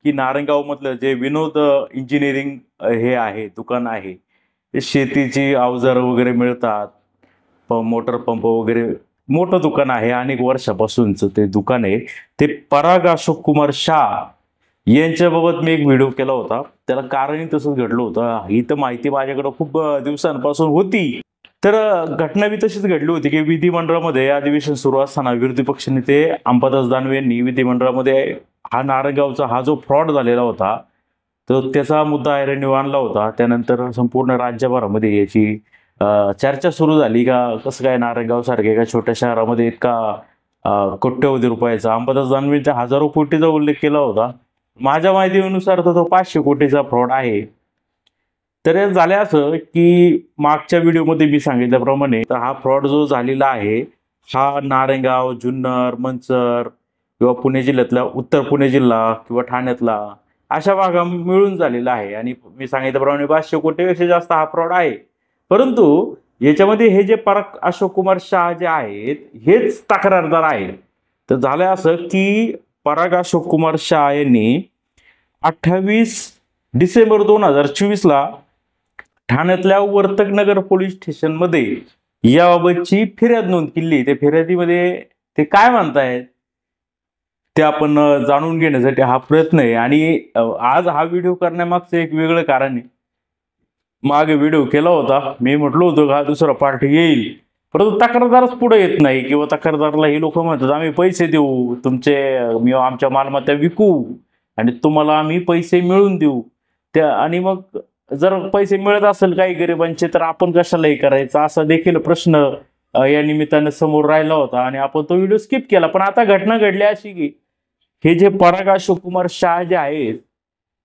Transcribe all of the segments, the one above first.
की नारायणगाव मधलं जे विनोद इंजिनिअरिंग हे आहे दुकान आहे, ते शेतीची अवजारं वगैरे मिळतात. मोटर पंप वगैरे मोठं दुकान आहे. अनेक वर्षापासूनचं ते दुकान आहे. ते पराग अशोक कुमार शाह यांच्याबाबत मी एक व्हिडिओ केला होता. त्याला कारणही तसंच घडलं होतं. ही तर माहिती माझ्याकडे खूप दिवसांपासून होती. तर घटना बी तशीच घडली होती की विधिमंडळामध्ये अधिवेशन सुरू असताना विरोधी पक्षनेते अंबादास दानवे यांनी विधिमंडळामध्ये हा नारायणगावचा हा जो फ्रॉड झालेला होता, तर त्याचा मुद्दा ऐरणीवर आणला होता. त्यानंतर संपूर्ण राज्यभरामध्ये याची चर्चा सुरू झाली का कसं काय नारायणगाव सारख्या एका छोट्या शहरामध्ये इतका कोट्यवधी रुपयाचा, अंबादास दानवेंच्या हजारो कोटीचा उल्लेख केला होता. माझ्या माहितीनुसार तर तो 500 कोटीचा फ्रॉड आहे. तर हे झालं असं की मागच्या व्हिडिओमध्ये मी सांगितल्याप्रमाणे तर हा फ्रॉड जो झालेला आहे, हा नारायणगाव, जुन्नर, मंचर किंवा पुणे जिल्ह्यातला उत्तर पुणे जिल्हा किंवा ठाण्यातला अशा भागा मिळून झालेला आहे. आणि मी सांगितल्याप्रमाणे 500 कोटीपेक्षा जास्त हा फ्रॉड आहे. परंतु याच्यामध्ये हे जे पराग अशोक कुमार शाह जे आहेत, हेच तक्रारदार आहेत. तर झालं असं की पराग अशोक कुमार शाह यांनी 28 डिसेंबर 2024 ला ठाण्यातल्या वर्तकनगर पोलीस स्टेशनमध्ये याबाबतची फिर्याद नोंद केली. त्या फिर्यादीमध्ये ते काय म्हणतायत ते आपण जाणून घेण्यासाठी हा प्रयत्न आहे. आणि आज हा व्हिडिओ करण्यामागचं एक वेगळं कारण आहे. मागे व्हिडिओ केला होता, मी म्हटलो होतो का दुसरा पार्ट येईल, परंतु तक्रारदारच पुढे येत नाही. किंवा तक्रारदारला हे लोक म्हणतात आम्ही पैसे देऊ, मी आमच्या मालमत्ता विकू आणि तुम्हाला आम्ही पैसे मिळवून देऊ. त्या आणि मग जर पैसे मिळत असेल काही गरिबांचे तर आपण कशाला हे करायचं, असा देखील प्रश्न या निमित्ताने समोर राहिला होता आणि आपण तो व्हिडिओ स्किप केला. पण आता घटना घडली अशी की हे जे पराग अशोक कुमार शाह जे आहेत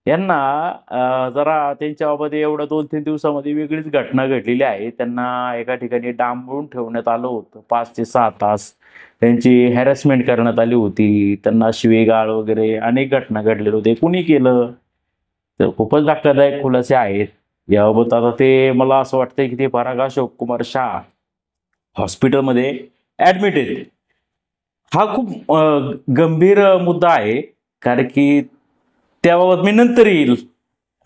यांना जरा त्यांच्याबाबत एवढं 2-3 दिवसामध्ये वेगळीच घटना घडलेली आहे. त्यांना एका ठिकाणी डांबून ठेवण्यात आलं होतं 5 ते 6 तास. त्यांची हॅरेसमेंट करण्यात आली होती. त्यांना शिवीगाळ वगैरे अनेक घटना घडलेल्या होत्या. कुणी केलं तर खूपच धक्कादायक खुलासे आहेत याबाबत. आता ते मला असं वाटतंय की ते पराग अशोक कुमार शाह हॉस्पिटलमध्ये ऍडमिट आहेत. हा खूप गंभीर मुद्दा आहे, कारण की त्याबाबत मी नंतर येईल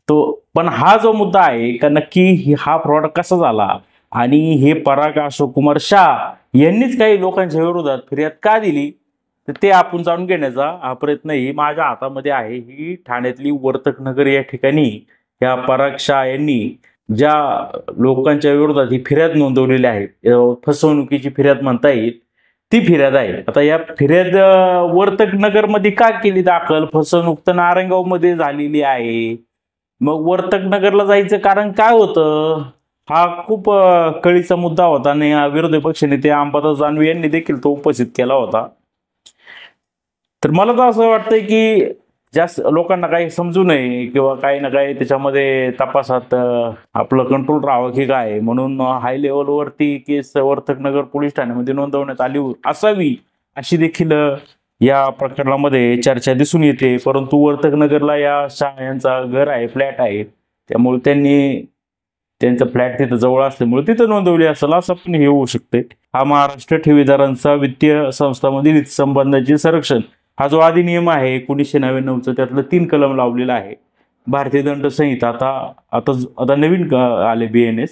तो. पण हा जो मुद्दा आहे का नक्की हा फ्रॉड कसा झाला आणि हे पराग अशोक कुमार शाह यांनीच काही लोकांच्या विरोधात फिर्याद का दिली, तर ते आपण जाणून घेण्याचा हा प्रयत्नही माझ्या हातामध्ये आहे. ही ठाण्यातली वर्तकनगर या ठिकाणी या पराग शाह यांनी ज्या लोकांच्या विरोधात ही फिर्याद नोंदवलेली आहे, फसवणुकीची फिर्याद म्हणता येईल, ती फिर्याद आहे. आता या फिर्याद वर्तकनगरमध्ये का केली दाखल? फसवणूक तर नारायणगाव मध्ये झालेली आहे. मग वर्तकनगरला जायचं कारण काय होतं? हा खूप कळीचा मुद्दा होता आणि विरोधी पक्षनेते अंबादास दानवे यांनी देखील तो उपस्थित केला होता. तर मला तर असं वाटतंय की जास्त लोकांना काही समजू नये किंवा काही ना काही त्याच्यामध्ये तपासात आपलं कंट्रोल राहावं की काय, म्हणून हाय लेवलवरती केस वर्तकनगर पोलीस ठाण्यामध्ये नोंदवण्यात आली असावी अशी देखील या प्रकरणामध्ये चर्चा दिसून येते. परंतु वर्तकनगरला या शाह यांचा घर आहे, फ्लॅट आहे, त्यामुळे त्यांचं फ्लॅट तिथं जवळ असल्यामुळे तिथं नोंदवली असेल असं पण हे होऊ शकते. हा महाराष्ट्र ठेवीदारांचा वित्तीय संस्थांमधील हितसंबंधांचे संरक्षण हा जो अधिनियम आहे 1999चा, त्यातलं 3 कलम लावलेला आहे. भारतीय दंड संहिता आता नवीन आले BNS.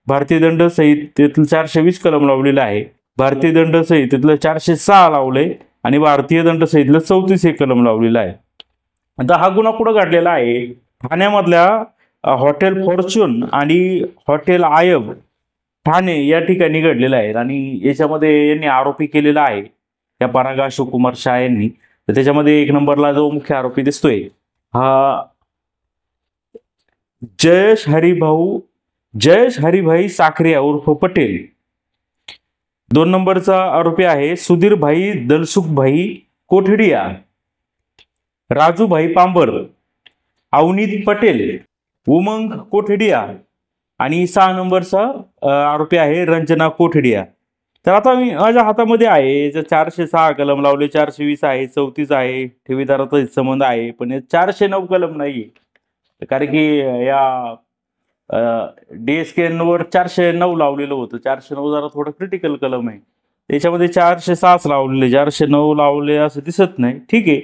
भारतीय दंड संहितेतील 420 कलम लावलेलं आहे. भारतीय दंड संहितेतलं 406 लावले आणि भारतीय दंड संहितेतलं 34 हे कलम लावलेलं आहे. आता हा गुन्हा कुठं घडलेला आहे? ठाण्यामधल्या हॉटेल फॉर्च्यून आणि हॉटेल आयब ठाणे या ठिकाणी घडलेला आहे. आणि याच्यामध्ये यांनी आरोपी केलेला आहे या पराग अशोक कुमार शाह यांनी. तर त्याच्यामध्ये 1 नंबरला जो मुख्य आरोपी दिसतोय हा जयेश हरिभाई साखरिया उर्फ पटेल. 2 नंबरचा आरोपी आहे सुधीरभाई दलसुखभाई कोठडिया, राजूभाई पांबर, अवनीत पटेल, उमंग कोठडिया आणि 6 नंबरचा आरोपी आहे रंजना कोठडिया. तर आता मी माझ्या हातामध्ये आहे 406 कलम लावले, 420 आहे, 34 आहे, ठेवीदाराचा हितसंबंध आहे, पण 409 कलम नाही. कारण की या DSK वर 409 लावलेलं होतं. 409 जरा थोडं क्रिटिकल कलम आहे. त्याच्यामध्ये 406 लावलेले, 409 लावले असं दिसत नाही. ठीक आहे.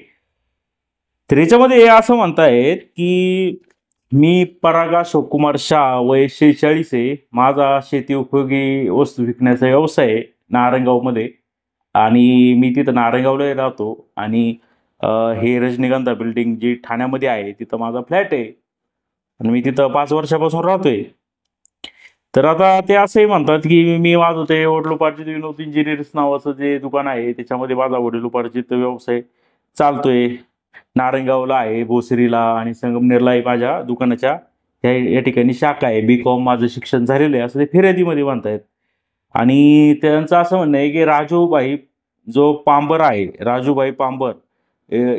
तर याच्यामध्ये असं म्हणतायत की मी पराग अशोक कुमार शाह, वय 46 आहे. माझा शेती उपयोगी वस्तू विकण्याचा व्यवसाय आहे नारायणगावमध्ये. आणि मी तिथं नारायणगावला राहतो. आणि हे रजनीगंधा बिल्डिंग जी ठाण्यामध्ये आहे तिथं माझा फ्लॅट आहे. आणि मी तिथं 5 वर्षापासून राहतोय. तर आता ते असंही म्हणतात की मी माझं ते वडिलोपार्जित विनोद इंजिनियर्स नावाचं जे दुकान आहे त्याच्यामध्ये माझा वडिलोपार्जित व्यवसाय चालतोय. नारायणगावला आहे, भोसरीला आणि संगमनेरला माझ्या दुकानाच्या या ठिकाणी शाखा आहे. B.Com माझं शिक्षण झालेलं आहे असं ते फिर्यादीमध्ये म्हणतायत. आणि त्यांचं असं म्हणणं आहे की राजूभाई जो पांबर आहे, राजूभाई पांबर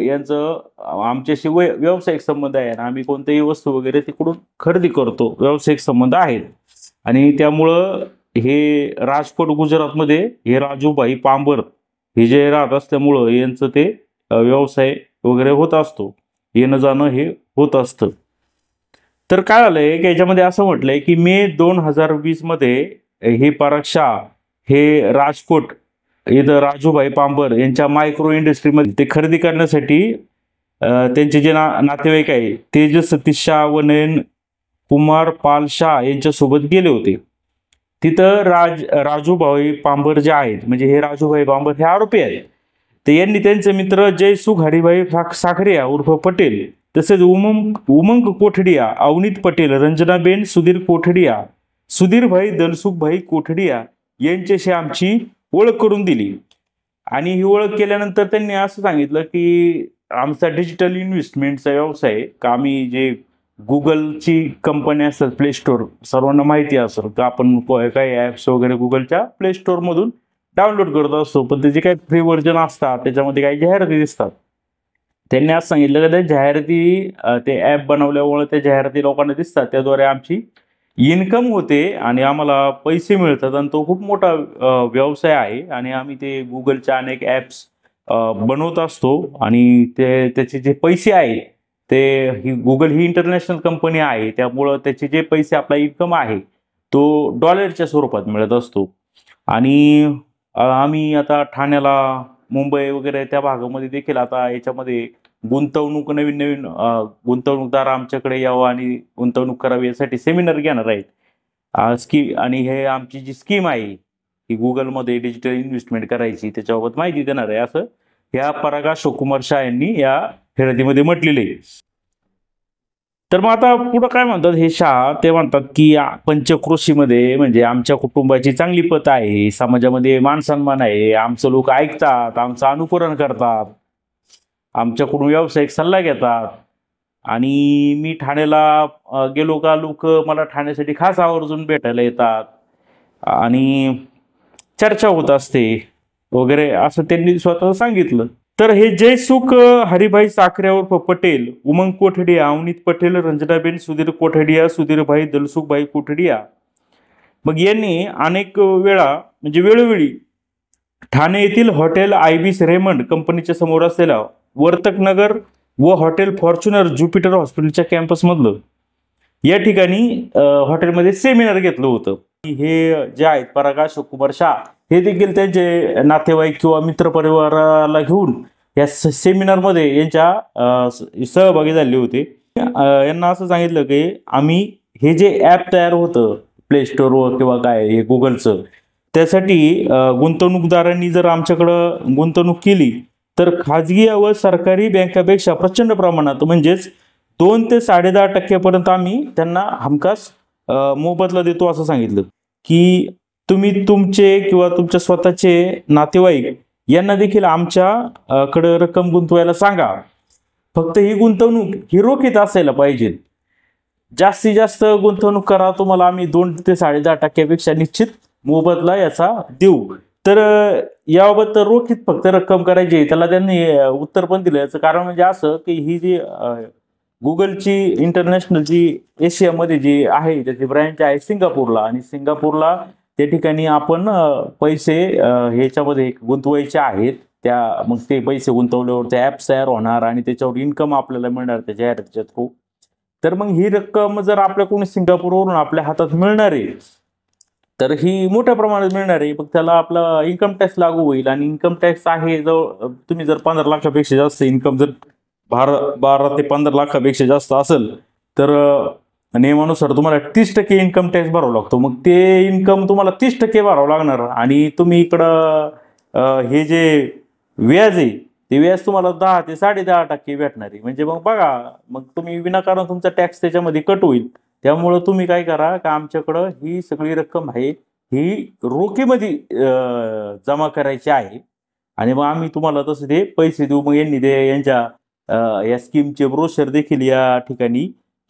यांचं आमच्याशी व्यावसायिक संबंध आहे आणि आम्ही कोणत्याही वस्तू वगैरे तिकडून खरेदी करतो, व्यावसायिक संबंध आहेत. आणि त्यामुळं हे राजकोट गुजरातमध्ये हे राजूभाई पांबर हे जे राहत असल्यामुळं यांचं ते व्यवसाय वगैरे होत असतो, येणं जाणं हे होत असतं. तर काय झालंय की याच्यामध्ये असं म्हटलंय की मे 2020 मध्ये हे पराग शाह हे राजकोट इथं राजूभाई पांबर यांच्या मायक्रो इंडस्ट्रीमध्ये ते खरेदी करण्यासाठी त्यांचे जे नातेवाईक आहे तेजस सतीश शाह व नयन कुमार पाल शाह यांच्यासोबत गेले होते. तिथं राजूभाई पांबर जे आहेत, म्हणजे हे राजूभाई पांबर हे आरोपी आहेत, तर यांनी त्यांचे मित्र जयसुख हरिभाई साखरिया उर्फ पटेल, तसेच उमंग कोठडिया, अवनीत पटेल, रंजनाबेन सुधीर कोठडिया, सुधीरभाई दलसुखभाई कोठडिया यांच्याशी आमची ओळख करून दिली. आणि ही ओळख केल्यानंतर त्यांनी असं सांगितलं की आमचा डिजिटल इन्व्हेस्टमेंटचा व्यवसाय आहे, का आम्ही जे गुगलची कंपनी असतात, प्ले स्टोर सर्वांना माहिती असेल का, आपण काही ॲप्स वगैरे गुगलच्या प्ले स्टोअरमधून डाउनलोड करत असतो, पण त्याचे काही फ्री व्हर्जन असतात, त्याच्यामध्ये काही जाहिराती दिसतात. त्यांनी असं सांगितलं की त्या जाहिराती ते ॲप बनवल्यामुळे त्या जाहिराती लोकांना दिसतात, त्याद्वारे आमची इन्कम होते आणि आम्हाला पैसे मिळतात आणि तो खूप मोठा व्यवसाय आहे. आणि आम्ही ते गुगलच्या अनेक ॲप्स बनवत असतो आणि त्याचे जे पैसे आहे ते गुगल ही इंटरनॅशनल कंपनी आहे, त्यामुळं त्याचे जे पैसे आपला इन्कम आहे तो डॉलरच्या स्वरूपात मिळत असतो. आणि आम्ही आता ठाण्याला, मुंबई वगैरे त्या भागामध्ये देखील आता याच्यामध्ये गुंतवणूक नवीन गुंतवणूकदार आमच्याकडे यावं आणि गुंतवणूक करावी यासाठी सेमिनार घेणार आहेत. आणि हे आमची जी स्कीम आहे की गुगलमध्ये डिजिटल इन्व्हेस्टमेंट करायची त्याच्याबाबत माहिती देणार आहे, असं या पराग अशोक कुमार शाह यांनी या फिर्यादीमध्ये म्हटलेले. तर मग आता पुढं काय म्हणतात हे शाह, ते म्हणतात की पंचक्रोशीमध्ये म्हणजे आमच्या कुटुंबाची चांगली पत आहे, समाजामध्ये मान सन्मान आहे, आमचं लोक ऐकतात, आमचं अनुकरण करतात, आमच्याकडून व्यावसायिक सल्ला घेतात. आणि मी ठाण्याला गेलो का लोक मला ठाण्यासाठी खास आवर्जून भेटायला येतात आणि चर्चा होत असते वगैरे, असं त्यांनी स्वतः सांगितलं. तर हे जयसुख हरिभाई साखरिया उर्फ पटेल, उमंग कोठडिया, अवनीत पटेल, रंजनाबेन सुधीर कोठडिया, सुधीरभाई दलसुखभाई कोठडिया, मग यांनी अनेक वेळा म्हणजे वेळोवेळी ठाणे येथील हॉटेल आयबीस रेमंड कंपनीच्या समोर असलेल्या वर्तकनगर व हॉटेल फॉर्च्युनर ज्युपिटर हॉस्पिटलच्या कॅम्पसमधलं या ठिकाणी हॉटेलमध्ये सेमिनार घेतलं होतं. हे जे आहेत पराग अशोक कुमार शाह हे देखील त्यांचे नातेवाईक किंवा मित्रपरिवाराला घेऊन या सेमिनारमध्ये यांच्या सहभागी झाले होते. यांना असं सांगितलं की आम्ही हे जे ॲप तयार होतं प्ले स्टोअरवर किंवा काय हे गुगलचं, त्यासाठी गुंतवणूकदारांनी जर आमच्याकडं गुंतवणूक केली तर खाजगी व सरकारी बँकापेक्षा प्रचंड प्रमाणात म्हणजेच 2 ते 10.5% आम्ही त्यांना हमखास मोबदला देतो असं सांगितलं. की तुम्ही तुमचे किंवा तुमच्या स्वतःचे नातेवाईक यांना देखील आमच्याकडं रक्कम गुंतवायला सांगा, फक्त ही गुंतवणूक ही रोखीत असायला पाहिजे. जास्तीत जास्त गुंतवणूक करा, तुम्हाला आम्ही 2 ते 10.5% निश्चित मोबदला याचा देऊ. तर याबाबत रोखीत फक्त रक्कम करायची, त्याला त्यांनी उत्तर पण दिलं. याचं कारण म्हणजे असं की ही जी गुगलची इंटरनॅशनल जी एशियामध्ये जी आहे त्याची ब्रँच आहे सिंगापूरला, आणि सिंगापूरला त्या ठिकाणी आपण पैसे ह्याच्यामध्ये गुंतवायचे आहेत. मग ते पैसे गुंतवल्यावर ते ॲप्स तयार होणार आणि त्याच्यावर इन्कम आपल्याला मिळणार त्या जाहिरातीच्या थ्रू. तर मग ही रक्कम जर आपल्याकडून सिंगापूरवरून आपल्या हातात मिळणार आहे तर ही मोठ्या प्रमाणात मिळणार आहे. मग त्याला आपला इन्कम टॅक्स लागू होईल आणि इन्कम टॅक्स आहे तुम्ही जर 15 लाखापेक्षा जास्त इन्कम जर 12 ते 15 लाखापेक्षा जास्त असेल तर नियमानुसार तुम्हाला 30% इन्कम टॅक्स भरावा लागतो. मग ते इन्कम तुम्हाला 30% भरावं लागणार. आणि तुम्ही इकडं हे जे व्याज आहे ते व्याज तुम्हाला 10 ते 10.5% भेटणार आहे. म्हणजे मग बघा, मग तुम्ही विनाकारण तुमचा टॅक्स त्याच्यामध्ये कट होईल. त्यामुळं तुम्ही काय करा का आमच्याकडं ही सगळी रक्कम आहे ही रोखीमध्ये जमा करायची आहे आणि मग आम्ही तुम्हाला तसं ते पैसे देऊ. मग यांनी ते यांच्या या स्कीमचे ब्रोशर देखील या ठिकाणी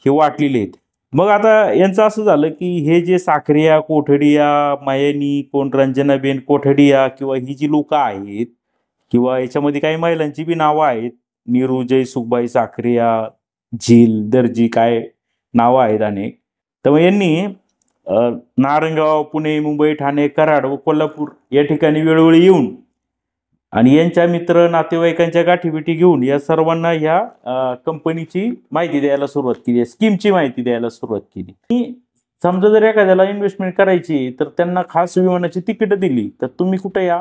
हे वाटलेले आहेत. मग आता यांचं असं झालं की हे जे साखरिया, कोठडिया, मायानी, कोण रंजनाबेन कोठडिया किंवा ही जी लोक आहेत किंवा याच्यामध्ये काही महिलांची बी नावं आहेत, नीरू, जयसुखबाई, साखरिया, झील, दर्जी, काय नावं आहेत अनेक. तर मग यांनी नारंगाव, पुणे, मुंबई, ठाणे, कराड व कोल्हापूर या ठिकाणी वेळोवेळी येऊन आणि यांच्या मित्र नातेवाईकांच्या गाठीबिटी घेऊन या सर्वांना ह्या कंपनीची माहिती द्यायला सुरुवात केली, स्कीमची माहिती द्यायला सुरुवात केली. समजा जर एखाद्याला इन्व्हेस्टमेंट करायची तर त्यांना खास विमानाची तिकीट दिली तर तुम्ही कुठे या,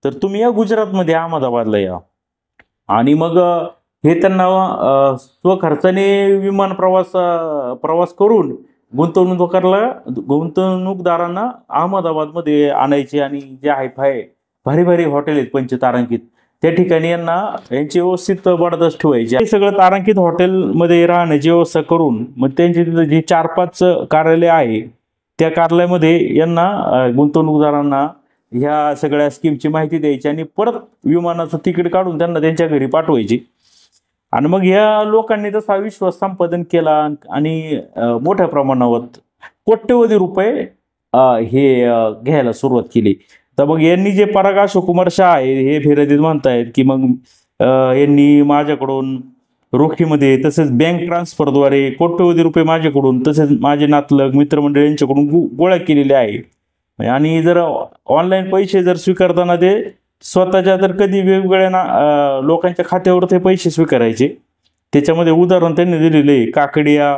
तर तुम्ही या गुजरातमध्ये अहमदाबादला या. आणि मग हे त्यांना स्वखर्चाने विमान प्रवास करून गुंतवणूकदारांना अहमदाबादमध्ये आणायचे आणि जे हायफाय भारी भारी हॉटेल आहेत पंचतारांकित त्या ठिकाणी यांची व्यवस्थित बडदास्त ठेवायची. हे सगळं तारांकित हॉटेलमध्ये राहण्याची व्यवस्था करून मग त्यांची तिथं जी 4-5 कार्यालय आहे त्या कार्यालयामध्ये यांना गुंतवणूकदारांना ह्या सगळ्या स्कीमची माहिती द्यायची आणि परत विमानाचं तिकीट काढून त्यांना त्यांच्या घरी पाठवायची. आणि मग ह्या लोकांनी तसा विश्वास संपादन केला आणि मोठ्या प्रमाणावर कोट्यवधी रुपये हे घ्यायला सुरुवात केली. तर मग यांनी जे पराग अशोक कुमार शाह आहे हे फिर्यादीत म्हणतायत की मग यांनी माझ्याकडून रोखीमध्ये तसेच बँक ट्रान्सफरद्वारे कोट्यवधी रुपये माझ्याकडून तसेच माझे नातलग मित्रमंडळी यांच्याकडून गोळा केलेले आहे. आणि जर ऑनलाईन पैसे जर स्वीकारताना ते स्वतःच्या तर कधी वेगवेगळ्या लोकांच्या खात्यावर ते पैसे स्वीकारायचे. त्याच्यामध्ये उदाहरण त्यांनी दिलेले Kakadiya,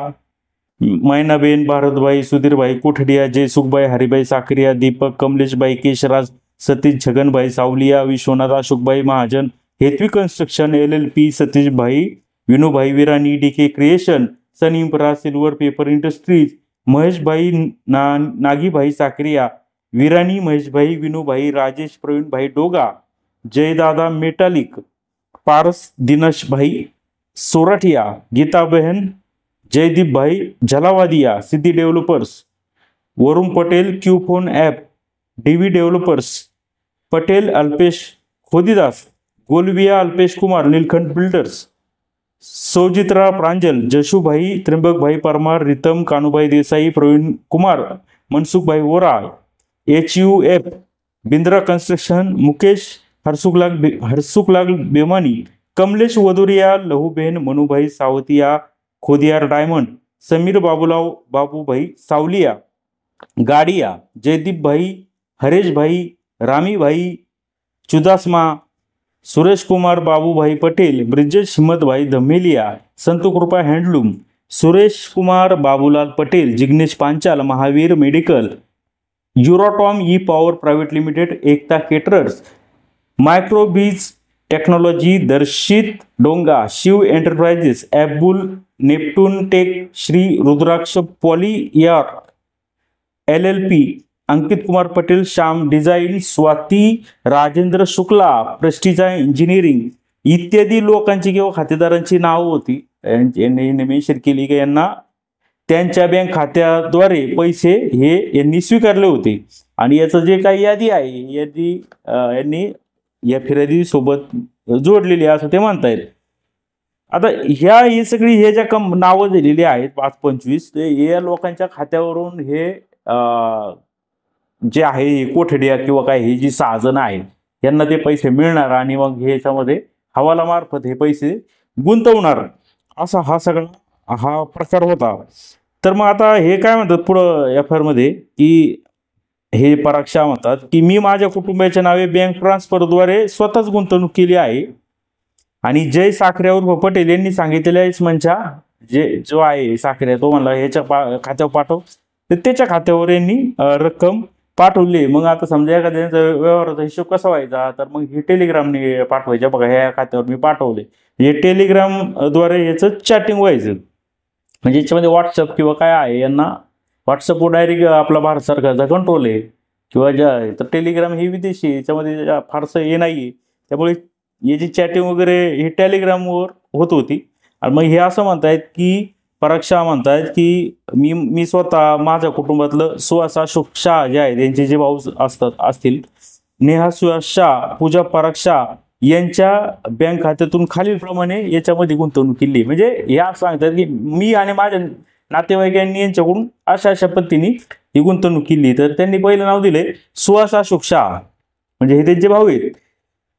Mainaben, Bharatbai, Sudhirbai Kothadiya, Jaysukhbai, Haribai Sakhariya, Deepak, Kamleshbai, Keshraj, Satish, Chhaganbai Savaliya, Vishwanath, Ashokbai Mahajan, Hetvi construction LLP, Satishbhai, Vinubhai Virani, DK creation, Sanimpara, silver paper industries, Maheshbhai Nagibhai Sakhariya, Virani Maheshbhai, Vinubhai, Rajesh Pravinbhai Doga, Jaydada metallic, Paras Dineshbhai Sorathiya, Geetabahen, Jaydeep bhai Jhalavadiya, Siddhi developers, Varun Patel, क्यूफोन app, DV developers, Patel Alpesh Khodidas, Golviya Alpesh Kumar, Neelkhand builders, Saujitra Pranjal, Jashubhai, त्र्यंबकभाई Parmar, Ritam, Kanubhai Desai, Pravin Kumar, Mansukhbhai Vora, HUF, Bindra construction, Mukesh Harsukhlal Bemani, Kamlesh Vaduriya, Lahuben, Manubhai Savatiya, Khodiyar diamond, Samir Babubhai Savaliya, Gadiya, Jaydeep bhai, Haresh bhai, Rami bhai Chudasama, Suresh Kumar Babubhai Patel, Brijesh Himmatbhai Dhameliya, Santkrupa handloom, Suresh Kumar Babulal Patel, Jignesh Panchal, Mahavir medical, Eurotom E power private limited, Ekta caterers, microbes technology, Darshit Donga, Shiv enterprises, ॲबुल, नेपटून टेक, श्री रुद्राक्ष पॉलियार LLP, Ankit Kumar Patel, Shyam design, Swati Rajendra Shukla, प्रेस्टिजा engineering इत्यादी लोकांची किंवा खातेदारांची नावं होती. यांनी मेन्शन केली की यांना त्यांच्या बँक खात्याद्वारे पैसे हे यांनी स्वीकारले होते. आणि याचं जे काही यादी आहे यादी यांनी या फिर्यादी सोबत जोडलेली असं ते म्हणतायत. आता ही सगळी हे ज्या नावं दिलेली आहेत 5-25 ते या लोकांच्या खात्यावरून हे जे आहे कोठडिया किंवा काय ही जी 6 जण आहेत यांना ते पैसे मिळणार आणि मग ह्याच्यामध्ये हवालामार्फत हे पैसे गुंतवणार असा हा प्रकार होता. तर मग आता हे काय म्हणतात पुढं FIR मध्ये की हे पराग शाह म्हणतात की मी माझ्या कुटुंबाच्या नावे बँक ट्रान्सफरद्वारे स्वतःच गुंतवणूक केली आहे आणि जय साखरे उर्फ पटेल यांनी सांगितलेल्या इसमांच्या जो आहे साखरे तो म्हणला ह्याच्या खात्यावर पाठव तर त्याच्या खात्यावर यांनी रक्कम पाठवली. मग आता समजा एखाद्याचा व्यवहाराचा हिशोब कसा व्हायचा तर मग हे टेलिग्रामने पाठवायच्या बघा ह्या खात्यावर मी पाठवले हे टेलिग्रामद्वारे याचं चॅटिंग व्हायचं. म्हणजे याच्यामध्ये व्हॉट्सअप किंवा काय आहे, यांना व्हॉट्सअपवर डायरेक्ट आपला भारत सरकारचा कंट्रोल आहे किंवा ज्या तर टेलिग्राम ही विदेशी आहे, याच्यामध्ये फारसं हे नाही आहे. त्यामुळे याची चॅटिंग वगैरे हे टेलिग्रामवर होत होती. आणि मग हे असं म्हणतायत की पराग शाह म्हणतायत की मी स्वतः माझ्या कुटुंबातलं सुहास अशोक शाह जे आहे त्यांचे जे भाऊ असतील नेहा सुहास शाह, पूजा पराग शाह यांच्या बँक खात्यातून खालीलप्रमाणे याच्यामध्ये गुंतवणूक केली. म्हणजे या सांगतात की मी आणि माझ्या नातेवाईकांनी यांच्याकडून अशा पद्धतीने ही गुंतवणूक केली. तर त्यांनी पहिलं नाव दिले सुहास अशोक शाह, म्हणजे हे त्यांचे भाऊ आहेत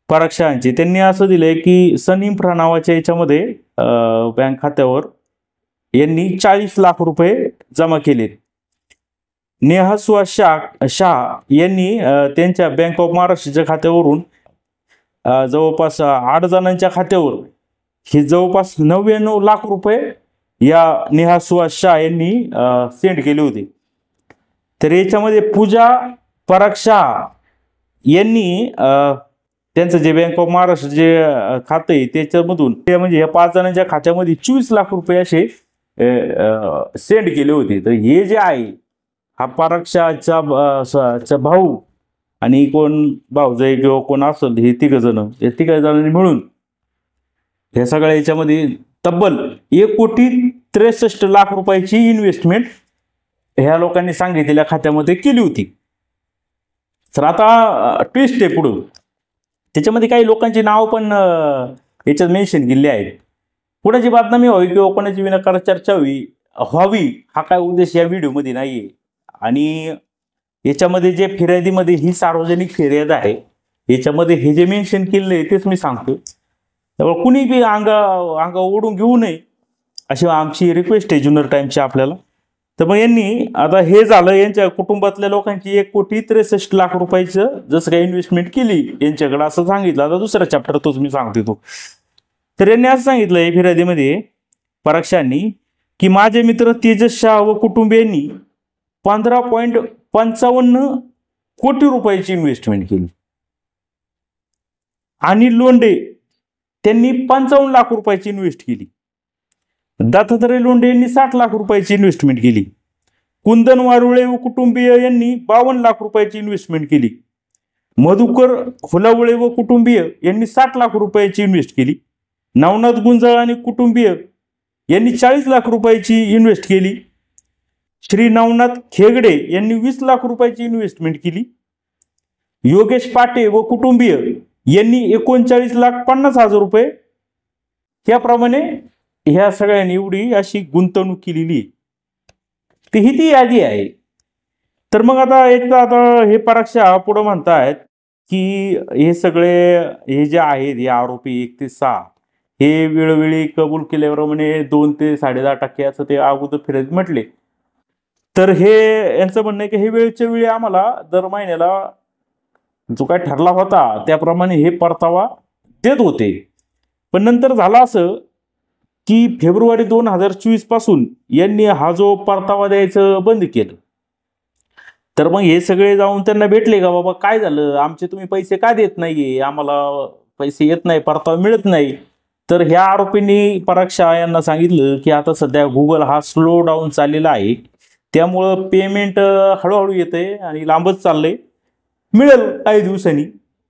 पराग शाहांचे. त्यांनी असं दिलंय की सनइन्फ्रा नावाच्या याच्यामध्ये बँक खात्यावर यांनी 40 लाख रुपये जमा केलेत. नेहा सुहास शाह यांनी त्यांच्या बँक ऑफ महाराष्ट्राच्या खात्यावरून जवळपास 8 जणांच्या खात्यावर हे जवळपास 99 लाख रुपये या नेहा सुहास शाह यांनी सेंड केले होते. तर याच्यामध्ये पूजा पराग शाह यांनी त्यांचं जे बँक ऑफ महाराष्ट्र जे खातं आहे त्याच्यामधून ते म्हणजे या 5 जणांच्या खात्यामध्ये 24 लाख रुपये असे सेंड केले होते. तर हे जे आहे हा पराग शाहचा भाऊ आणि कोण भाऊजाई किंवा कोण असेल हे तिघ जणांनी मिळून ह्या सगळ्या याच्यामध्ये तब्बल 1,63,00,000 रुपयाची इन्व्हेस्टमेंट ह्या लोकांनी सांगितलेल्या खात्यामध्ये केली होती. तर आता ट्विस्ट आहे पुढं, त्याच्यामध्ये काही लोकांची नाव पण याच्यात मेन्शन केलेली आहेत. कोणाची बदनामी व्हावी किंवा कोणाची विनाकारण चर्चा व्हावी हा काय उद्देश या व्हिडिओमध्ये नाही आहे. आणि याच्यामध्ये जे फिर्यादीमध्ये ही सार्वजनिक फिर्याद आहे, याच्यामध्ये हे जे मेन्शन केलेलं आहे तेच मी सांगतो. त्यामुळे कुणी बी अंगा ओढून घेऊ नये अशी आमची रिक्वेस्ट आहे जुन्नर टाइम्सची आपल्याला. तर मग यांनी आता हे झालं यांच्या कुटुंबातल्या लोकांची 1,63,00,000 रुपयाचं जसं काही इन्व्हेस्टमेंट केली यांच्याकडे असं सांगितलं. आता दुसरा चॅप्टर तोच मी सांगतो तो. तर यांनी असं सांगितलंय फिर्यादीमध्ये पराग शाहनी की माझे मित्र तेजस शाह व कुटुंबियांनी 15.55 कोटी रुपयाची इन्व्हेस्टमेंट केली. अनिल लोंढे त्यांनी 55 लाख रुपयाची इन्व्हेस्ट केली. दत्तात्रय लोंढे यांनी 60 लाख रुपयाची इन्व्हेस्टमेंट केली. कुंदन वारुळे व कुटुंबीय यांनी 52 लाख रुपयाची इन्व्हेस्टमेंट केली. मधुकर हुलावळे व कुटुंबीय यांनी 60 लाख रुपयाची इन्व्हेस्ट केली. नवनाथ गुंजाळ आणि कुटुंबीय यांनी 40 लाख रुपयाची इन्व्हेस्ट केली. श्री नवनाथ खेगडे यांनी 20 लाख रुपयाची इन्व्हेस्टमेंट केली. योगेश पाटे व कुटुंबीय यांनी 39,50,000 रुपये याप्रमाणे ह्या सगळ्यांनी एवढी अशी गुंतवणूक केलेली ती यादी आहे. तर मग आता हे पराग शाह पुढे म्हणतायत की हे सगळे हे जे आहेत हे आरोपी 1 ते 6 हे वेळोवेळी कबूल केल्याप्रमाणे 2 ते 10.5% असं ते अगोदर फिर्याद म्हटले. तर हे यांचं म्हणणं आहे की हे वेळच्या वेळी आम्हाला दर महिन्याला जो काय ठरला होता त्याप्रमाणे हे परतावा देत होते. पण नंतर झालं असं की फेब्रुवारी 2024 पासून यांनी हा जो परतावा द्यायचं बंद केलं. तर मग हे सगळे जाऊन त्यांना भेटले का बाबा काय झालं, आमचे तुम्ही पैसे का देत नाहीये, आम्हाला पैसे येत नाही, परतावा मिळत नाही. तर ह्या आरोपींनी पराग शाह यांना सांगितलं की आता सध्या गुगल हा स्लो डाऊन चाललेला आहे, त्यामुळं पेमेंट हळूहळू येते आणि लांबच चाललंय, मिळेल काही दिवसांनी.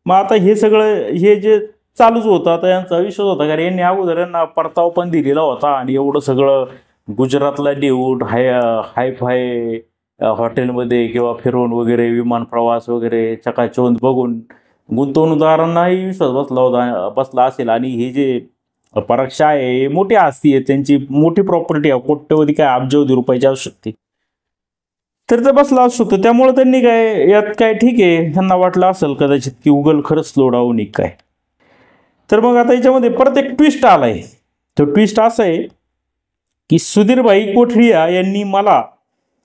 मग आता हे सगळं हे जे चालूच होतं आता यांचा विश्वास होता कारण यांनी अगोदर यांना परतावा पण दिलेला होता आणि एवढं सगळं गुजरातला देऊन हाय हॉटेलमध्ये किंवा फिरवून वगैरे विमान प्रवास वगैरे चकाचौंध बघून गुंतवणूकदारांनाही विश्वास बसला असेल. आणि हे जे पराग शाह आहे मोठी आस्ती आहे, त्यांची मोठी प्रॉपर्टी आहे, कोट्यवधी काय अब्जावधी रुपयाची असू शकते, तर ते बसला असू शकतो. त्यामुळे त्यांनी काय यात काय ठीक आहे त्यांना वाटलं असेल कदाचित की गुगल खरंच स्लो डाऊन आहे काय. तर मग आता याच्यामध्ये परत एक ट्विस्ट आलाय. तो ट्विस्ट असा आहे की सुधीरभाई कोठडिया यांनी मला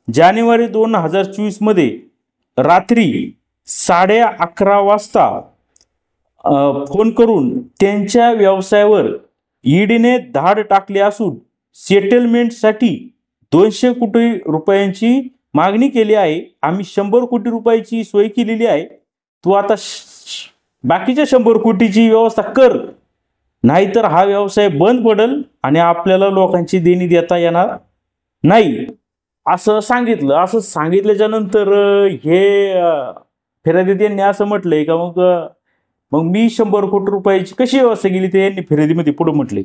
जानेवारी 2024 मध्ये रात्री 11:30 वाजता फोन करून त्यांच्या व्यवसायावर ईडीने धाड टाकली असून सेटलमेंटसाठी 200 कोटी रुपयांची मागणी केली आहे. आम्ही 100 कोटी रुपयाची सोय केलेली आहे, तू आता बाकीच्या 100 कोटीची व्यवस्था कर, नाहीतर हा व्यवसाय बंद पडेल आणि आपल्याला लोकांची देणी देता येणार नाही, असं सांगितलं. असं सांगितल्याच्या नंतर हे फिर्यादीत यांनी असं म्हटलंय का मग मग मी 100 कोटी रुपयाची कशी व्यवस्था केली ते यांनी फिर्यादीमध्ये पुढे म्हटले.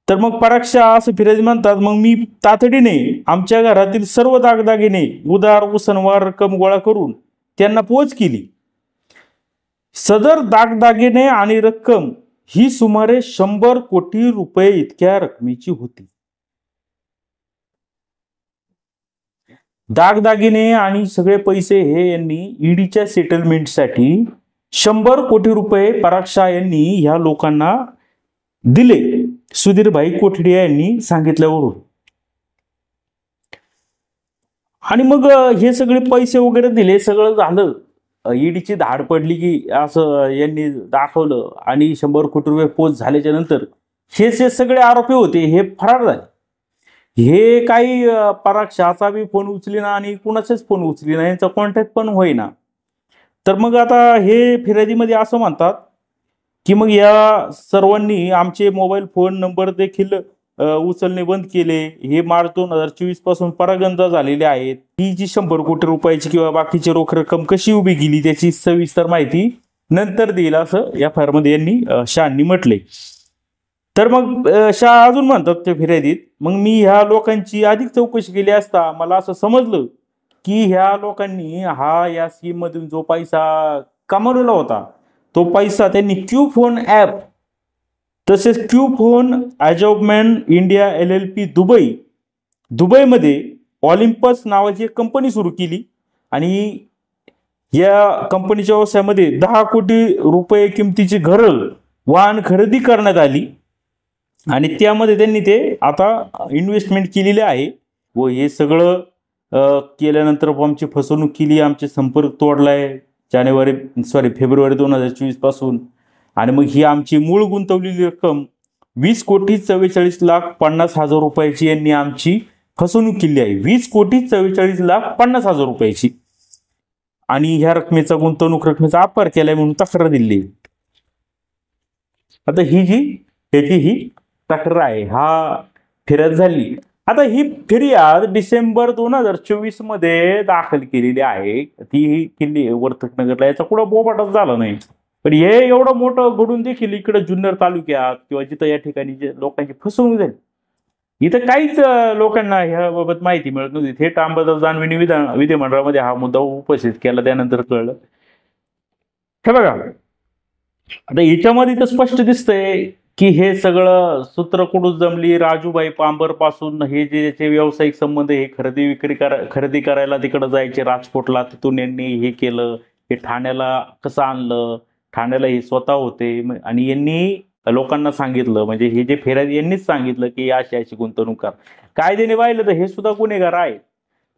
तर मग पराक्षा असं फिर्यादी म्हणतात, मग मी तातडीने आमच्या घरातील सर्व दागदागिने उदार उसनवार रक्कम गोळा करून त्यांना पोच केली. सदर दागदागिने आणि रक्कम ही सुमारे 100 कोटी रुपये इतक्या रकमेची होती. दागदागिने आणि सगळे पैसे हे यांनी ईडीच्या सेटलमेंटसाठी 100 कोटी रुपये पराक्षा यांनी ह्या लोकांना दिले, सुधीरभाई कोठडिया यांनी सांगितल्यावरून. आणि मग हे सगळे पैसे वगैरे दिले, सगळं झालं. ईडीची धाड पडली की असं यांनी दाखवलं आणि 100 कोटी रुपये पोच झाल्याच्या नंतर हे जे सगळे आरोपी होते हे फरार झाले. हे काही पराक्षाचा बी फोन उचलीना आणि कुणाचाच फोन उचलीना, यांचा कॉन्टॅक्ट पण होईना. तर मग आता हे फिर्यादीमध्ये असं म्हणतात की मग या सर्वांनी आमचे मोबाईल फोन नंबर देखील उचलणे बंद केले. हे मार्च 2024 पासून परागंदा झालेले आहेत. ही जी 100 कोटी रुपयाची किंवा बाकीची रोख रक्कम कशी उभी गेली त्याची सविस्तर माहिती नंतर देईल, असं या फायर मध्ये यांनी शहांनी म्हटले. तर मग शाह अजून म्हणतात ते फिर्यादीत, मग मी ह्या लोकांची अधिक चौकशी केली असता मला असं समजलं की ह्या लोकांनी हा या स्कीम मधून जो पैसा कमवलेला होता तो पैसा त्यांनी क्यू फोन ॲप तसेच क्यू फोन ॲजॉबमॅन इंडिया LLP दुबईमध्ये ऑलिम्पस नावाची एक कंपनी सुरू केली आणि या कंपनीच्या व्यवसायामध्ये 10 कोटी रुपये किमतीची घरं वाहन खरेदी करण्यात आली आणि त्यामध्ये त्यांनी ते आता इन्व्हेस्टमेंट केलेली आहे. व हे सगळं केल्यानंतर आमची फसवणूक केली, आमचे संपर्क तोडलाय फेब्रुवारी 2024 पासून. आणि मग ही आमची मूळ गुंतवलेली रक्कम 20,44,50,00,000 रुपयाची यांनी आमची फसवणूक केली आहे. 20,44,50,00,000 रुपयाची. आणि ह्या रकमेचा गुंतवणूक रकमेचा अपहार केलाय म्हणून तक्रार दिली. आता त्याची ही तक्रार आहे, हा फिर्याद झाली. आता ही फिर्याद डिसेंबर 2024 मध्ये दाखल केलेली आहे. ती केली वर्तकनगरला, याचा कुठं बोबाटच झाला नाही. पण हे एवढं मोठं घडून देखील इकडे जुन्नर तालुक्यात किंवा जिथं या ठिकाणी जे लोकांची फसवणूक झाली इथं काहीच लोकांना ह्याबाबत माहिती मिळत नव्हती. थेट अंमलबजावणी विधिमंडळामध्ये हा मुद्दा उपस्थित केला, त्यानंतर कळलं. हे बघा, आता याच्यामध्ये तर स्पष्ट दिसतंय की हे सगळं सूत्र कुठून जमली. राजूभाई पांबर पासून हे जे व्यावसायिक संबंध, हे खरेदी करायला तिकडे जायचे राजकोटला, तिथून यांनी हे केलं. हे ठाण्याला कसं आणलं, ठाण्याला हे स्वतः होते आणि यांनी लोकांना सांगितलं, म्हणजे हे जे फिर्यादी यांनीच सांगितलं की अशी गुंतवणूक कर. कायद्याने पाहिलं तर हे सुद्धा गुन्हेगार आहे.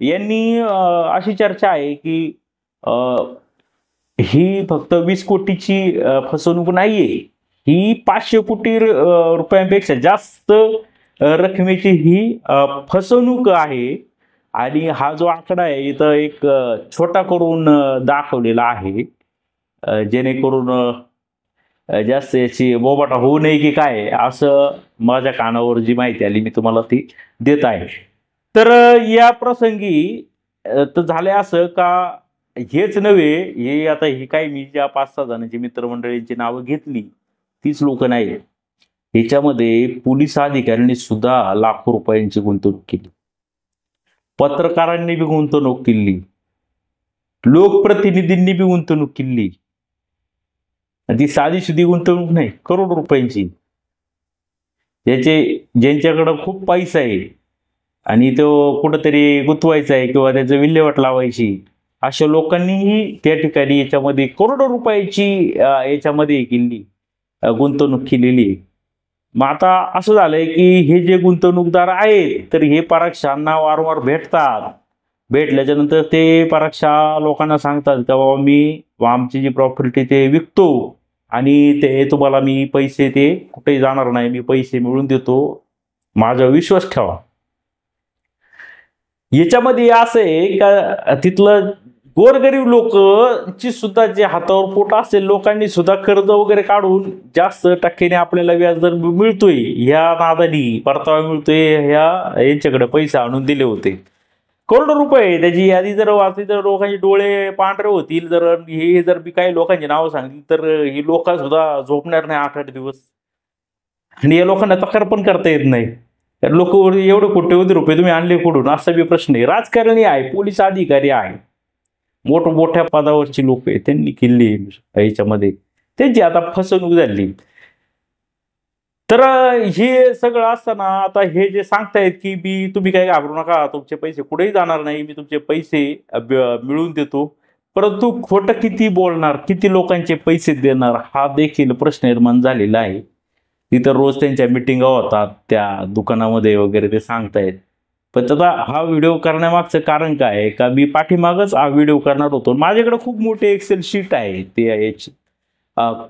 यांनी अशी चर्चा आहे की ही फक्त 20 कोटीची फसवणूक नाहीये, ही 500 कोटी रुपयांपेक्षा जास्त रकमेची ही फसवणूक आहे. आणि हा जो आकडा आहे इथं एक छोटा करून दाखवलेला आहे, जेणेकरून जास्त याची बोबाटा होऊ नये की काय, असं माझ्या कानावर जी माहिती आली मी तुम्हाला ती देत आहे. तर या प्रसंगी तर झाले असं का हेच नव्हे, हे आता ही काय मी ज्या 5-6 जणांची मित्रमंडळींची नावं घेतली तीच लोक नाही. ह्याच्यामध्ये पोलीस अधिकाऱ्यांनी सुद्धा लाखो रुपयांची गुंतवणूक केली, पत्रकारांनी बी गुंतवणूक केली, लोकप्रतिनिधींनी बी गुंतवणूक केली. ती साधी सुधी गुंतवणूक नाही, करोड रुपयांची. ज्यांच्याकडं खूप पैसा आहे आणि तो कुठंतरी गुंतवायचा आहे किंवा त्याचं विल्हेवाट लावायची, अशा लोकांनीही त्या ठिकाणी याच्यामध्ये करोडो रुपयाची याच्यामध्ये केली गुंतवणूक केलेली आहे. मग आता असं झालंय की हे जे गुंतवणूकदार आहेत तर हे पराक्षांना वारंवार भेटतात. भेटल्याच्या नंतर ते पराक्षा लोकांना सांगतात की बाबा मी आमची जी प्रॉपर्टी ते विकतो आणि ते तुम्हाला मी पैसे ते कुठेही जाणार नाही, मी पैसे मिळवून देतो, माझा विश्वास ठेवा. याच्यामध्ये असं आहे का तिथलं गोरगरीब लोकची सुद्धा जे हातावर पोट असेल लोकांनी सुद्धा कर्ज वगैरे काढून जास्त टक्क्याने आपल्याला व्याजदर मिळतोय, ह्या नादानी परतावा मिळतोय, ह्या यांच्याकडे पैसे आणून दिले होते करोडो रुपये. त्याची यादी जर वाचली तर लोकांचे डोळे पांढरे होतील. जर हे जर मी काही लोकांची नावं सांगितली तर ही लोक सुद्धा झोपणार नाही 8-8 दिवस. आणि या लोकांना तक्रार पण करता येत नाही. तर लोक एवढे कोट्यवधी रुपये तुम्ही आणले कुठून असा बी प्रश्न आहे. राजकारणी आहे, पोलीस अधिकारी आहे, मोठमोठ्या पदावरची लोक आहेत, त्यांनी केली ह्याच्यामध्ये, त्यांची आता फसवणूक झाली. तर हे सगळं असताना आता हे जे सांगतायत की तुम्ही काही घाबरू नका, तुमचे पैसे कुठेही जाणार नाही, मी तुमचे पैसे मिळवून देतो, परंतु खोटं किती बोलणार, किती लोकांचे पैसे देणार हा देखील प्रश्न निर्माण झालेला आहे. तिथं रोज त्यांच्या मिटिंगा होतात त्या दुकानामध्ये वगैरे, ते सांगतायत. पण आता हा व्हिडिओ करण्यामागचं कारण काय आहे का, मी पाठीमागच हा व्हिडिओ करणार होतो. माझ्याकडे खूप मोठी एक्सेल शीट आहे ते याची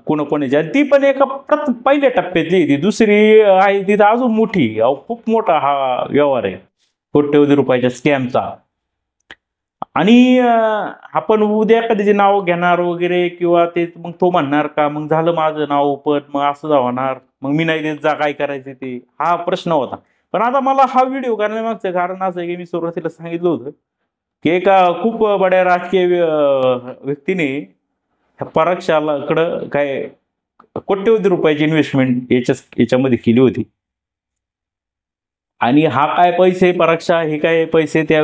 कोणाकोणाची, ती पण एका पहिल्या टप्प्यातली, ती दुसरी आहे तिथं अजून मोठी. खूप मोठा हा व्यवहार आहे कोट्यवधी रुपयाच्या स्कॅमचा. आणि आपण उद्या कधीचे नाव घेणार वगैरे किंवा ते मग तो म्हणणार का मग झालं माझं नाव पण मग असं होणार, मग मी नाही देत जा, काय करायचं ते, हा प्रश्न होता. पण आता मला हा व्हिडिओ करण्यामागचं कारण असं आहे की मी सुरुवातीला सांगितलं होतं की एका खूप बड्या राजकीय व्यक्तीने पराक्षाकडं काय कोट्यवधी रुपयाची इन्व्हेस्टमेंट याच्यामध्ये केली होती. आणि हा काय पैसे पराक्षा हे काय पैसे त्या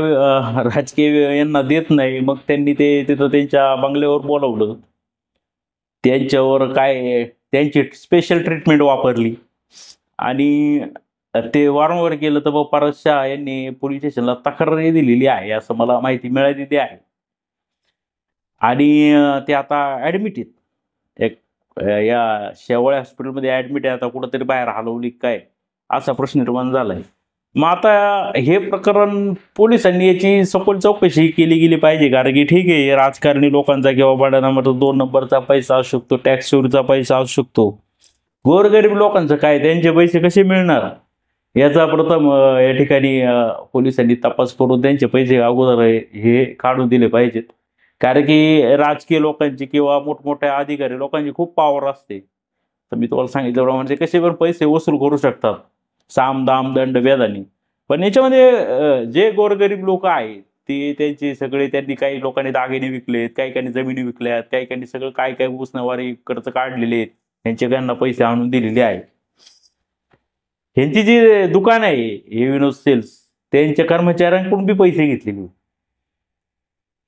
राजकीय यांना देत नाही. मग त्यांनी ते तिथं त्यांच्या बंगल्यावर बोलवलं, त्यांच्यावर काय त्यांची स्पेशल ट्रीटमेंट वापरली आणि ते वारंवार केलं. तर मग पराक्षा यांनी पोलीस स्टेशनला तक्रार दिलेली आहे असं मला माहिती मिळालेली आहे. आणि ते आता ॲडमिट आहेत, एक या शेवाळे हॉस्पिटलमध्ये ॲडमिट आहे. आता कुठंतरी बाहेर हलवली काय असा प्रश्न निर्माण झालाय. मग आता हे प्रकरण पोलिसांनी याची सखोल चौकशी केली गेली पाहिजे. कारण की ठीक आहे, राजकारणी लोकांचा किंवा बड्या नंबर 2 नंबरचा पैसा असू शकतो, टॅक्स चोरीचा पैसा असू शकतो, गोरगरीब लोकांचं काय, त्यांचे पैसे कसे मिळणार याचा प्रथम या ठिकाणी पोलिसांनी तपास करून त्यांचे पैसे अगोदर हे काढून दिले पाहिजेत. कारण की राजकीय लोकांची किंवा मोठमोठ्या अधिकारी लोकांची खूप पॉवर असते. तर मी तुम्हाला सांगितल्याप्रमाणे ते कसे पण पैसे वसूल करू शकतात, साम दाम दंड भेदानी. पण याच्यामध्ये जे गोरगरीब लोक आहेत ते त्यांचे सगळे, त्यांनी काही लोकांनी दागिने विकलेत, काही काही जमिनी विकल्यात, काही काही सगळं काय काय उसनवारी खर्च काढलेले आहेत, त्यांना पैसे आणून दिलेले आहेत. ह्यांची जी दुकान आहे हे विनोद सेल्स, त्यांच्या कर्मचाऱ्यांकडून बी पैसे घेतलेले.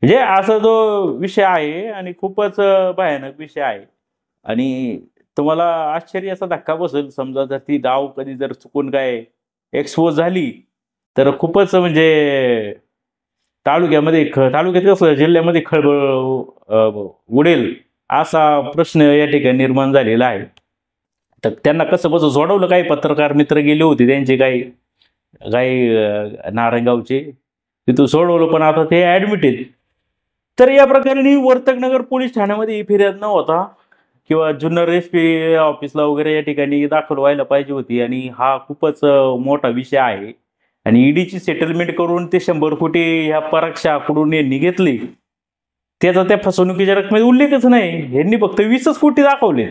म्हणजे असा जो विषय आहे आणि खूपच भयानक विषय आहे. आणि तुम्हाला आश्चर्य असा धक्का बसेल समजा जर ती डाव कधी जर चुकून काय एक्सपोज झाली तर खूपच म्हणजे तालुक्यात कसं जिल्ह्यामध्ये खळबळ उडेल असा प्रश्न या ठिकाणी निर्माण झालेला आहे. तर त्यांना कसं बसं सोडवलं, काही पत्रकार मित्र गेले होते त्यांचे काही नारायणगावचे, तिथून सोडवलं. पण आता ते ॲडमिट आहेत. तर या प्रकरणी वर्तकनगर पोलीस ठाण्यामध्ये ही फिर्याद न होता किंवा जुन्नर SP ऑफिसला वगैरे या ठिकाणी दाखल व्हायला पाहिजे होती. आणि हा खूपच मोठा विषय आहे. आणि ईडीची सेटलमेंट करून ते 100 कोटी ह्या पराक्षाकडून यांनी घेतले, त्याचा त्या फसवणुकीच्या रकमेत उल्लेखच नाही. यांनी फक्त 20 कोटी दाखवले.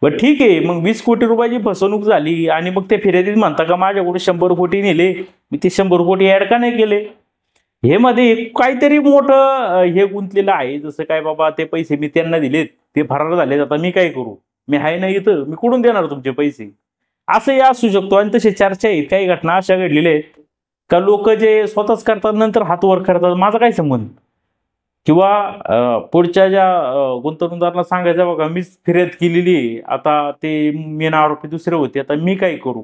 बरं ठीक आहे, मग 20 कोटी रुपयाची फसवणूक झाली आणि मग ते फिर्यादीत म्हणता का माझ्याकडून 100 कोटी नेले, मी ते 100 कोटी ऍड का नाही केले. हे मध्ये काहीतरी मोठं हे गुंतलेलं आहे. जसं काय बाबा ते पैसे मी त्यांना दिलेत, ते फरार झालेत, आता मी काय करू, मी आहे ना इथं, मी कुठून देणार तुमचे पैसे, असंही असू शकतो. आणि तसे चर्चा आहेत, काही घटना अशा घडलेल्या आहेत का लोक जे स्वतःच करतात नंतर हात वर करतात, माझा काय संबंध. किंवा पुढच्या ज्या गुंतवणूकदारांना सांगायचं बघा मीच फिर्याद केलेली आहे, आता ते मेन आरोपी दुसरे होते, आता मी काय करू,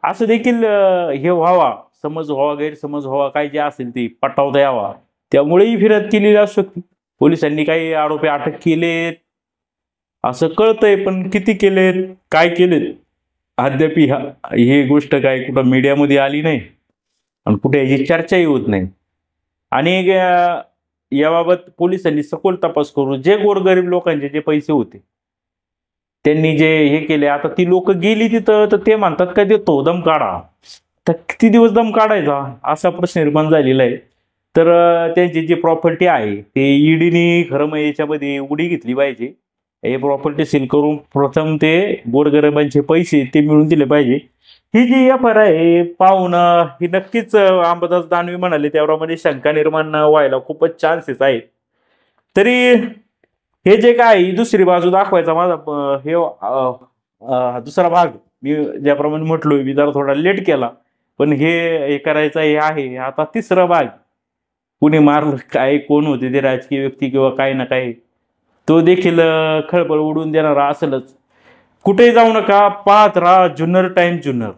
असं देखील हे व्हावा, समज व्हावा, गैरसमज व्हावा, काय जे असेल ते पटावता यावा, त्यामुळेही फिर्याद केलेली असू शकते. पोलिसांनी काही आरोपी अटक केलेत असं कळतंय, पण किती केलेत, काय केलेत अद्याप ही गोष्ट काय कुठं मीडियामध्ये आली नाही आणि कुठे याची चर्चाही होत नाही. आणि याबाबत पोलिसांनी सखोल तपास करून जे गोरगरीब लोकांचे जे पैसे होते त्यांनी जे हे केले, आता ती लोक गेली तिथं तर ते म्हणतात काय देतो दम काढा, तर किती दिवस दम काढायचा असा प्रश्न निर्माण झालेला आहे. तर त्यांची जी प्रॉपर्टी आहे ते ईडीने खरं मग याच्यामध्ये उडी घेतली पाहिजे. हे प्रॉपर्टी सील करून प्रथम ते गोरगरिबांचे पैसे ते मिळून दिले पाहिजे. ही जी एफ आर आहे पाहून ही नक्कीच अंबादास दानवे म्हणाले त्याप्रमाणे शंका निर्माण व्हायला खूपच चान्सेस आहेत. तरी हे जे काय ही दुसरी बाजू दाखवायचा माझा दुसरा भाग मी ज्याप्रमाणे म्हटलोय मी जरा थोडा लेट केला, पण हे करायचं हे आहे आता तिसरा भाग. कुणी मारलं काय, कोण होते ते राजकीय व्यक्ती किंवा काही ना काही, तो देखील खळबळ उडून देणारा असेलच. कुठेही जाऊ नका, पाहत राहा जुन्नर टाइम जुन्नर.